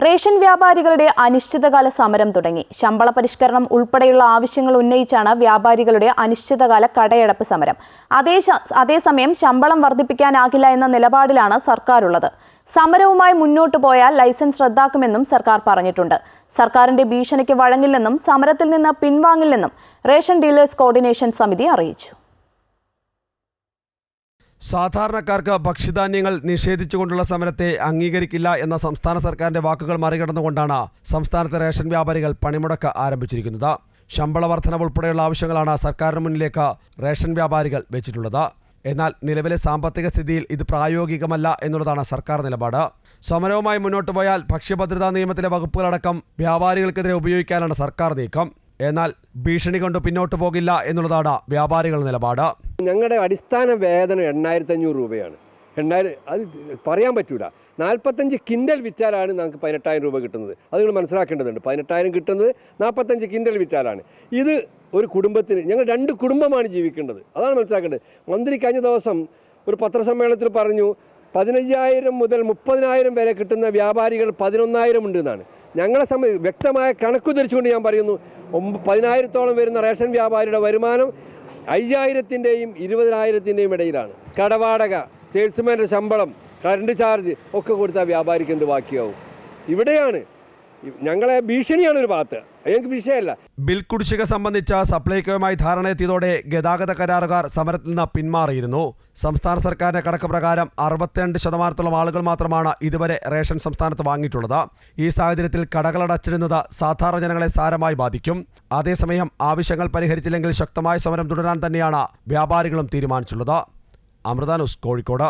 Ration വ്യാപാരികളുടെ അനിശ്ചിതകാല സമരം തുടങ്ങി. ശമ്പള പരിഷ്കരണം ഉൾപ്പെടെയുള്ള ആവശ്യങ്ങൾ ഉന്നയിച്ചാണ് വ്യാപാരികളുടെ അനിശ്ചിതകാല കടയടപ്പ് സമരം. അതേസമയം ശമ്പളം വർദ്ധിപ്പിക്കാനാകില്ല എന്ന നിലപാടിലാണ് സർക്കാരുള്ളത്. സമരവുമായി മുന്നോട്ടു പോയാൽ ലൈസൻസ് റദ്ദാക്കുമെന്നും സർക്കാർ പറഞ്ഞിട്ടുണ്ട്. സർക്കാരിന്റെ ഭീഷണിക്ക് വഴങ്ങില്ലെന്നും സമരത്തിൽ നിന്ന് പിൻവാങ്ങില്ലെന്നും റേഷൻ ഡീലേഴ്സ് കോർഡിനേഷൻ സമിതി അറിയിച്ചു. സാധാരണക്കാർക്ക് ഭക്ഷ്യധാന്യങ്ങൾ നിഷേധിച്ചുകൊണ്ടുള്ള സമരത്തെ അംഗീകരിക്കില്ല എന്ന സംസ്ഥാന സർക്കാരിന്റെ വാക്കുകൾ മറികടന്നുകൊണ്ടാണ് സംസ്ഥാനത്തെ റേഷൻ വ്യാപാരികൾ പണിമുടക്ക് ആരംഭിച്ചിരിക്കുന്നത്. ശമ്പള വർധനവ് ഉൾപ്പെടെയുള്ള ആവശ്യങ്ങളാണ് സർക്കാരിന് മുന്നിലേക്ക് റേഷൻ വ്യാപാരികൾ വെച്ചിട്ടുള്ളത്. എന്നാൽ നിലവിലെ സാമ്പത്തിക സ്ഥിതിയിൽ ഇത് പ്രായോഗികമല്ല എന്നുള്ളതാണ് സർക്കാർ നിലപാട്. സമരവുമായി മുന്നോട്ട് പോയാൽ ഭക്ഷ്യഭദ്രതാ നിയമത്തിലെ വകുപ്പുകളടക്കം വ്യാപാരികൾക്കെതിരെ ഉപയോഗിക്കാനാണ് സർക്കാർ നീക്കം. എന്നാൽ ഭീഷണി കൊണ്ട് പിന്നോട്ട് പോകില്ല എന്നുള്ളതാണ് വ്യാപാരികളുടെ നിലപാട്. ഞങ്ങളുടെ അടിസ്ഥാന വേതനം 8,500 രൂപയാണ്. അത് പറയാൻ പറ്റൂല. 45 കിൻഡൽ വിറ്റാലാണ് ഞങ്ങൾക്ക് 18,000 രൂപ കിട്ടുന്നത്. അത് നിങ്ങൾ മനസ്സിലാക്കേണ്ടതുണ്ട്. 18,000 കിട്ടുന്നത് 45 കിൻഡൽ വിറ്റാലാണ്. ഇത് ഒരു കുടുംബത്തിന്, ഞങ്ങൾ 2 കുടുംബമാണ് ജീവിക്കേണ്ടത്. അതാണ് മനസ്സിലാക്കേണ്ടത്. മന്ത്രി കഴിഞ്ഞ ദിവസം ഒരു പത്രസമ്മേളനത്തിൽ പറഞ്ഞു 15,000 മുതൽ 30,000 വരെ കിട്ടുന്ന വ്യാപാരികൾ 11,000 ഉണ്ട് എന്നാണ്. ഞങ്ങളെ വ്യക്തമായ കണക്കു ധരിച്ചുകൊണ്ട് ഞാൻ പറയുന്നു, 10,000-ഓളം വരുന്ന റേഷൻ വ്യാപാരിയുടെ വരുമാനം 5,000-ൻ്റെയും 20,000-ൻ്റെയും ഇടയിലാണ്. കടവാടക, സെയിൽസ്മാൻ്റെ ശമ്പളം, കറണ്ട് ചാർജ് ഒക്കെ കൊടുത്താൽ വ്യാപാരിക്ക് എന്ത് ബാക്കിയാവും? ഇവിടെയാണ് ഞങ്ങളെ ഭീഷണിയാണ് ഒരു ഭാഗത്ത്. ഞങ്ങൾക്ക് വിഷയമല്ല. ബിൽ കുടിശ്ശിക സംബന്ധിച്ച സപ്ലൈകോയുമായി ധാരണയെത്തിയതോടെ ഗതാഗത കരാറുകാർ സമരത്തിൽ നിന്ന് പിന്മാറിയിരുന്നു. സംസ്ഥാന സർക്കാരിന്റെ കണക്ക് പ്രകാരം 62% ആളുകൾ മാത്രമാണ് ഇതുവരെ റേഷൻ സംസ്ഥാനത്ത് വാങ്ങിയിട്ടുള്ളത്. ഈ സാഹചര്യത്തിൽ കടകളടച്ചിടുന്നത് സാധാരണ ജനങ്ങളെ സാരമായി ബാധിക്കും. അതേസമയം ആവശ്യങ്ങൾ പരിഹരിച്ചില്ലെങ്കിൽ ശക്തമായ സമരം തുടരാൻ തന്നെയാണ് വ്യാപാരികളും തീരുമാനിച്ചിട്ടുള്ളത്. അമൃത ന്യൂസ്, കോഴിക്കോട്.